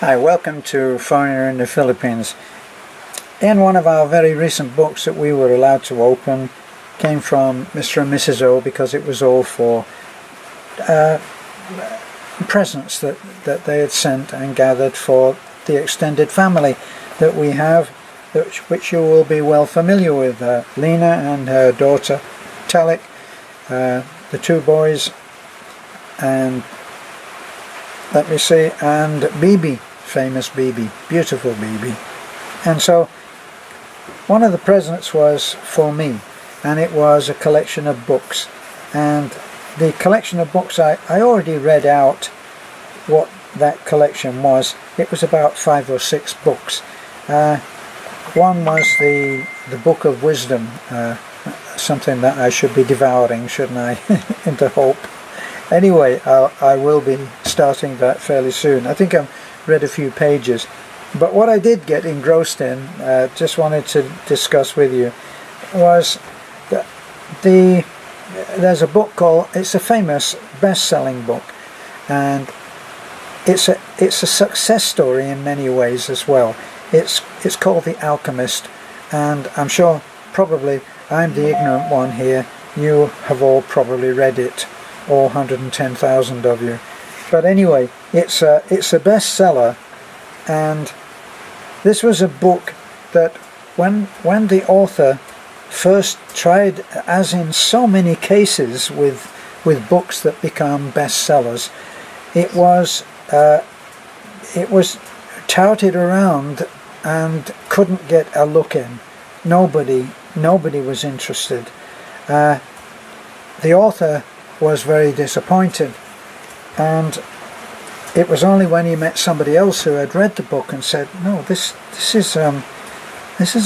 Hi, welcome to Foreigner in the Philippines. In one of our very recent books that we were allowed to open came from Mr. and Mrs. O, because it was all for presents that they had sent and gathered for the extended family that we have, which you will be well familiar with. Lena and her daughter Talik, the two boys, and let me see, and Bibi, famous Bibi, beautiful Bibi. And so one of the presents was for me, and it was a collection of books. And the collection of books, I already read out what that collection was. It was about 5 or 6 books. One was the Book of Wisdom, something that I should be devouring, shouldn't I, into hope. Anyway, I will be starting that fairly soon. I think I've read a few pages. But what I did get engrossed in, just wanted to discuss with you, was that there's a book called, it's a famous best-selling book, and it's a success story in many ways as well. It's called The Alchemist, and I'm sure probably I'm the ignorant one here. You have all probably read it, all 110,000 of you. But anyway, it's a bestseller, and this was a book that when the author first tried, as in so many cases with books that become bestsellers, it was touted around and couldn't get a look in. Nobody was interested. The author was very disappointed, and it was only when he met somebody else who had read the book and said, no, this is a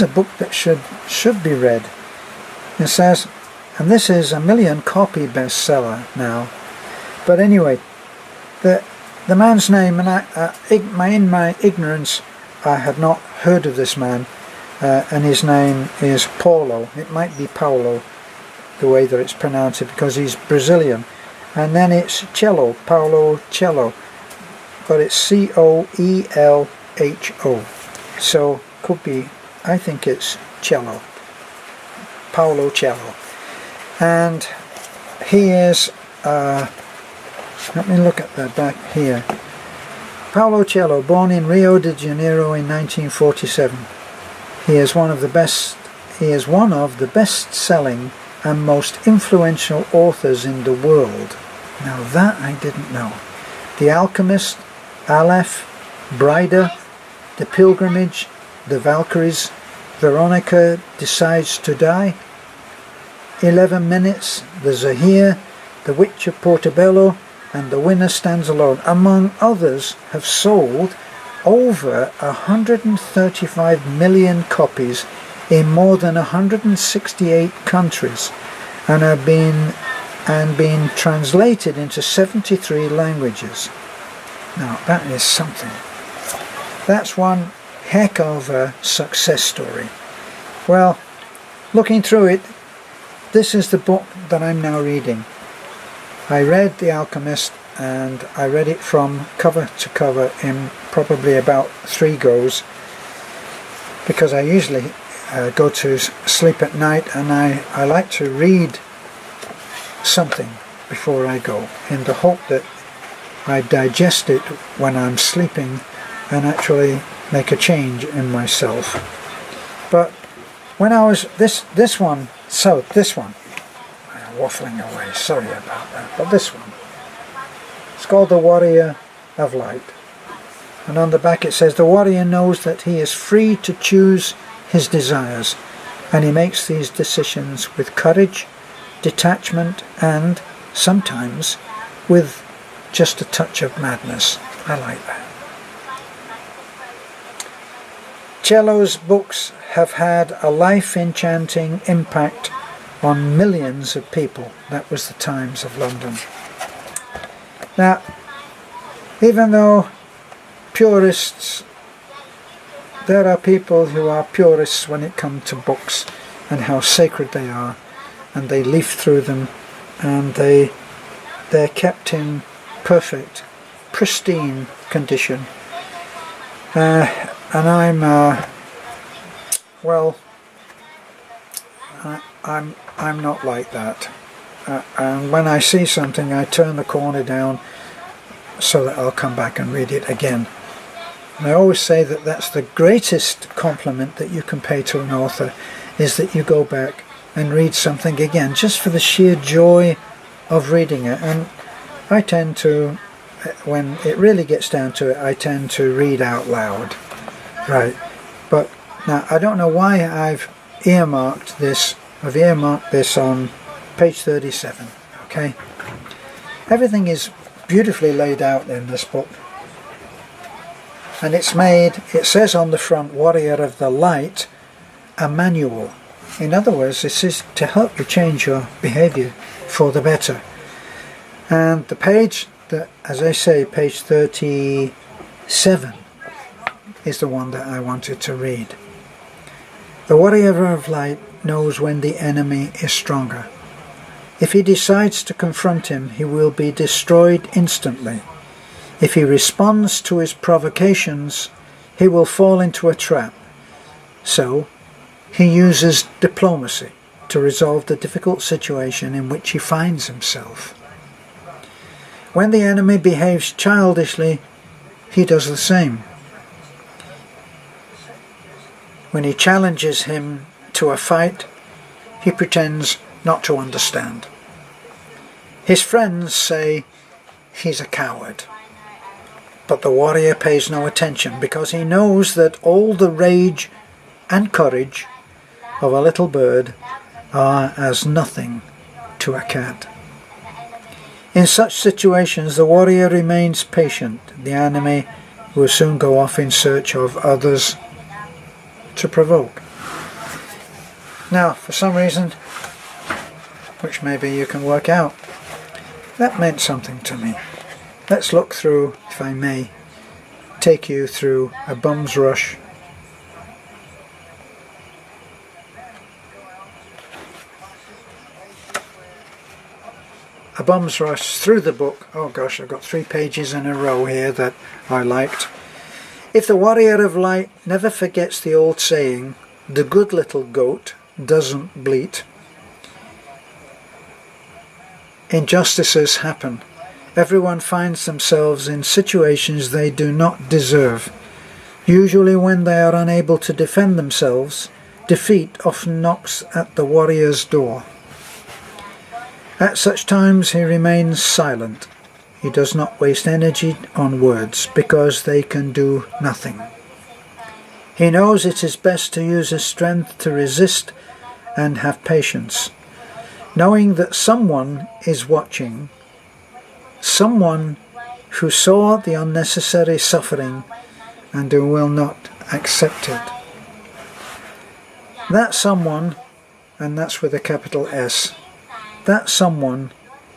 book that should be read. It says, and this is a 1 million copy bestseller now. But anyway, the man's name, and in my ignorance I had not heard of this man, and his name is Paulo. It might be Paulo, the way that it's pronounced, because he's Brazilian. And then it's Cello, Paulo Cello, but it's C-O-E-L-H-O. So could be, I think it's Cello, Paulo Cello. And he is, let me look at the back here. Paulo Cello, born in Rio de Janeiro in 1947. He is one of the best-selling and most influential authors in the world. Now that I didn't know. The Alchemist, Aleph, Brida, The Pilgrimage, The Valkyries, Veronica Decides to Die, 11 Minutes, The Zahir, The Witch of Portobello, and The Winner Stands Alone, among others, have sold over 135 million copies in more than 168 countries, and have been translated into 73 languages. Now that is something. That's one heck of a success story. Well, looking through it, this is the book that I'm now reading. I read The Alchemist, and I read it from cover to cover in probably about 3 goes, because I usually go to sleep at night, and I like to read something before I go, in the hope that I digest it when I'm sleeping and actually make a change in myself. But when I was this one, I'm waffling away, sorry about that, but this one, it's called The Warrior of Light, and on the back it says, the warrior knows that he is free to choose his desires, and he makes these decisions with courage, detachment, and sometimes with just a touch of madness. I like that. Cello's books have had a life-enchanting impact on millions of people. That was the Times of London. Now, even though purists, there are people who are purists when it comes to books and how sacred they are, and they leaf through them, and they're kept in perfect, pristine condition. And I'm well, I'm not like that. And when I see something, I turn the corner down so that I'll come back and read it again. And I always say that that's the greatest compliment that you can pay to an author, is that you go back and read something again, just for the sheer joy of reading it. And I tend to, when it really gets down to it, I tend to read out loud. Right. But now, I don't know why I've earmarked this. I've earmarked this on page 37. Okay. Everything is beautifully laid out in this book. And it's made, it says on the front, Warrior of the Light, a manual. In other words, this is to help you change your behaviour for the better. And the page that, as I say, page 37, is the one that I wanted to read. The Warrior of Light knows when the enemy is stronger. If he decides to confront him, he will be destroyed instantly. If he responds to his provocations, he will fall into a trap. So, he uses diplomacy to resolve the difficult situation in which he finds himself. When the enemy behaves childishly, he does the same. When he challenges him to a fight, he pretends not to understand. His friends say he's a coward. But the warrior pays no attention, because he knows that all the rage and courage of a little bird are as nothing to a cat. In such situations, the warrior remains patient. The enemy will soon go off in search of others to provoke. Now, for some reason, which maybe you can work out, that meant something to me. Let's look through, if I may, take you through a bum's rush. A bum's rush through the book. Oh gosh, I've got 3 pages in a row here that I liked. If the Warrior of Light never forgets the old saying, the good little goat doesn't bleat. Injustices happen. Everyone finds themselves in situations they do not deserve. Usually when they are unable to defend themselves, defeat often knocks at the warrior's door. At such times he remains silent. He does not waste energy on words, because they can do nothing. He knows it is best to use his strength to resist and have patience, knowing that someone is watching, someone who saw the unnecessary suffering and who will not accept it. That someone, and that's with a capital S, that someone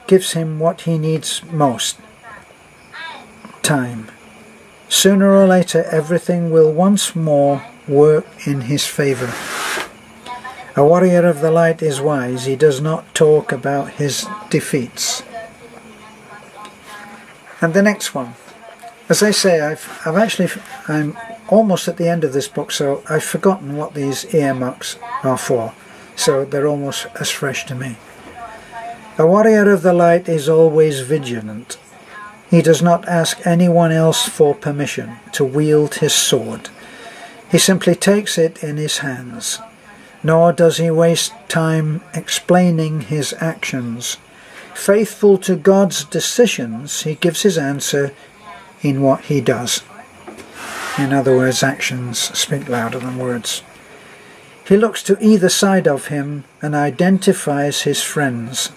gives him what he needs most: time. Sooner or later everything will once more work in his favour. A warrior of the light is wise. He does not talk about his defeats. And the next one. As I say, I'm almost at the end of this book, so I've forgotten what these earmarks are for. So they're almost as fresh to me. A warrior of the light is always vigilant. He does not ask anyone else for permission to wield his sword. He simply takes it in his hands. Nor does he waste time explaining his actions. Faithful to God's decisions, he gives his answer in what he does. In other words, actions speak louder than words. He looks to either side of him and identifies his friends.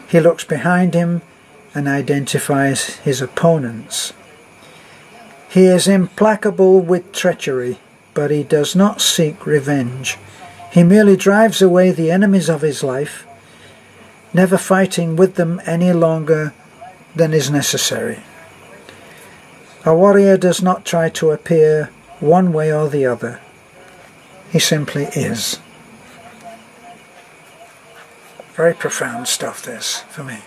He looks behind him and identifies his opponents. He is implacable with treachery, but he does not seek revenge. He merely drives away the enemies of his life, never fighting with them any longer than is necessary. A warrior does not try to appear one way or the other. He simply is. Very profound stuff, this, for me.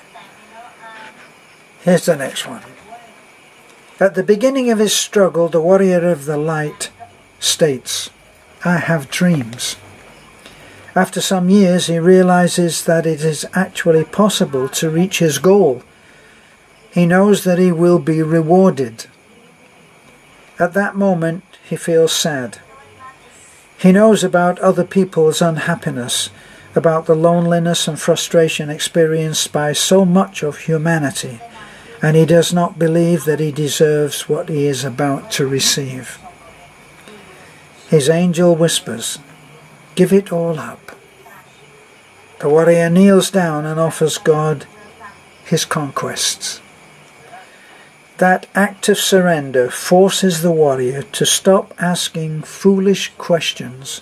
Here's the next one. At the beginning of his struggle, the warrior of the light states, "I have dreams." After some years, he realizes that it is actually possible to reach his goal. He knows that he will be rewarded. At that moment, he feels sad. He knows about other people's unhappiness, about the loneliness and frustration experienced by so much of humanity, and he does not believe that he deserves what he is about to receive. His angel whispers, "Give it all up." The warrior kneels down and offers God his conquests. That act of surrender forces the warrior to stop asking foolish questions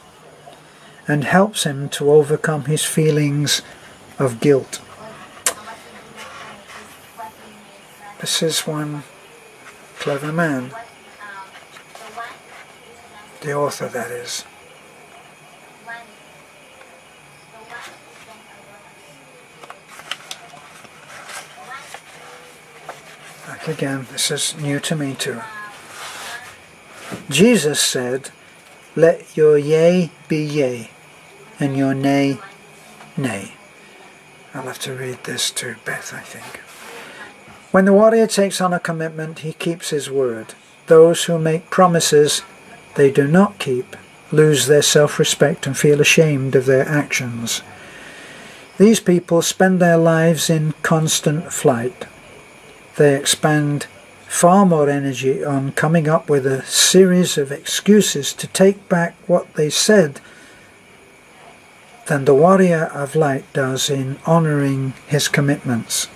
and helps him to overcome his feelings of guilt. This is one clever man, the author that is. Back again, this is new to me too. Jesus said, "Let your yea be yea, and your nay, nay." I'll have to read this to Beth, I think. When the warrior takes on a commitment, he keeps his word. Those who make promises they do not keep lose their self-respect and feel ashamed of their actions. These people spend their lives in constant flight. They expend far more energy on coming up with a series of excuses to take back what they said than the warrior of light does in honouring his commitments.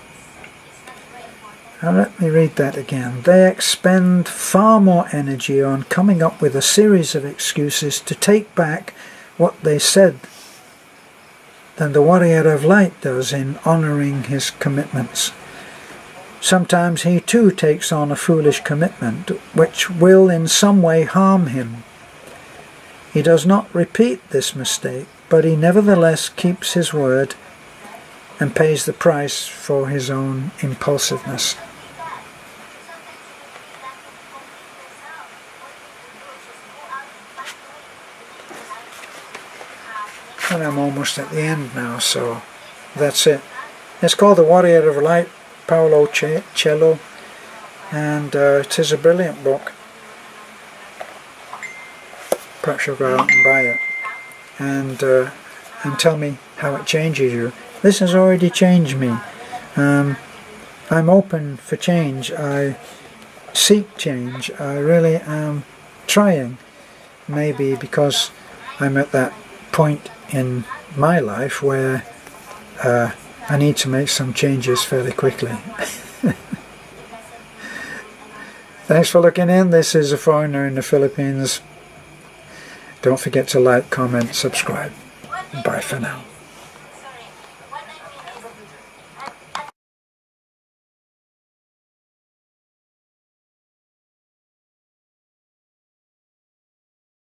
Now let me read that again. They expend far more energy on coming up with a series of excuses to take back what they said than the warrior of light does in honouring his commitments. Sometimes he too takes on a foolish commitment which will in some way harm him. He does not repeat this mistake, but he nevertheless keeps his word and pays the price for his own impulsiveness. And I'm almost at the end now, so that's it. It's called The Warrior of Light, Paolo Coelho, and it is a brilliant book. Perhaps you'll go out and buy it and tell me how it changes you. This has already changed me. I'm open for change. I seek change. I really am trying. Maybe because I'm at that point in my life where I need to make some changes fairly quickly. Thanks for looking in. This is A Foreigner in the Philippines. Don't forget to like, comment, subscribe. Bye for now.